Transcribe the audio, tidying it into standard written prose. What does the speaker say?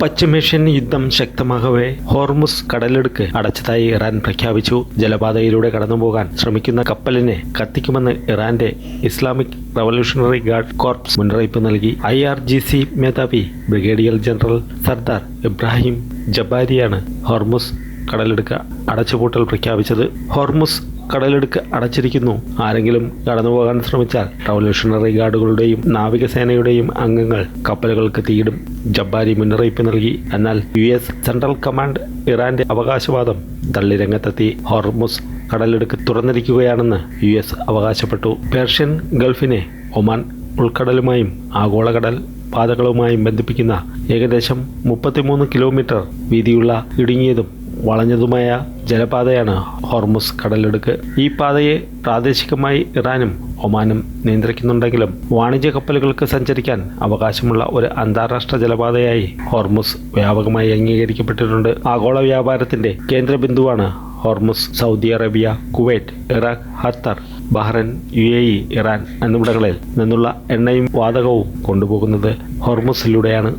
പശ്ചിമേഷ്യൻ യുദ്ധം ശക്തമാകവേ ഹോർമുസ് കടലിടുക്ക് അടച്ചതായി ഇറാൻ പ്രഖ്യാപിച്ചു. ജലപാതയിലൂടെ കടന്നുപോകാൻ ശ്രമിക്കുന്ന കപ്പലിനെ കത്തിക്കുമെന്ന് ഇറാന്റെ ഇസ്ലാമിക് റവല്യൂഷണറി ഗാർഡ് കോർപ്സ് മുന്നറിയിപ്പ് നൽകി. IRGC മേധാവി ബ്രിഗേഡിയർ ജനറൽ സർദാർ ഇബ്രാഹിം ജബാരിയാണ് ഹോർമുസ് കടലിടുക്ക് അടച്ചുപൂട്ടൽ പ്രഖ്യാപിച്ചത്. ഹോർമുസ് കടലിടുക്ക് അടച്ചിരിക്കുന്നു. ആരെങ്കിലും കടന്നുപോകാൻ ശ്രമിച്ചാൽ റവല്യൂഷണറി ഗാർഡുകളുടെയും നാവികസേനയുടെയും അംഗങ്ങൾ കപ്പലുകൾക്ക് തീയിടും. ജബ്ബാരി മുന്നറിയിപ്പ് നൽകി. എന്നാൽ US സെൻട്രൽ കമാൻഡ് ഇറാന്റെ അവകാശവാദം തള്ളി രംഗത്തെത്തി. ഹോർമുസ് കടലിടുക്ക് തുറന്നിരിക്കുകയാണെന്ന് US അവകാശപ്പെട്ടു. പേർഷ്യൻ ഗൾഫിനെ ഒമാൻ ഉൾക്കടലുമായും ആഗോളകടൽ പാതകളുമായും ബന്ധിപ്പിക്കുന്ന ഏകദേശം 33 കിലോമീറ്റർ വീതിയുള്ള ഇടുങ്ങിയതും വളഞ്ഞതുമായ ജലപാതയാണ് ഹോർമുസ് കടലിടുക്ക്. ഈ പാതയെ പ്രാദേശികമായി ഇറാനും ഒമാനും നിയന്ത്രിക്കുന്നുണ്ടെങ്കിലും വാണിജ്യ കപ്പലുകൾക്ക് സഞ്ചരിക്കാൻ അവകാശമുള്ള ഒരു അന്താരാഷ്ട്ര ജലപാതയായി ഹോർമുസ് വ്യാപകമായി അംഗീകരിക്കപ്പെട്ടിട്ടുണ്ട്. ആഗോള വ്യാപാരത്തിന്റെ കേന്ദ്രബിന്ദുവാണ് Hormuz. Saudi Arabia, Kuwait, Iraq, Qatar, Bahrain, UAE, Iran എന്നിവിടങ്ങളിൽ നിന്നുള്ള എണ്ണയും വാതകവും കൊണ്ടുപോകുന്നത് ഹോർമുസിലൂടെയാണ്.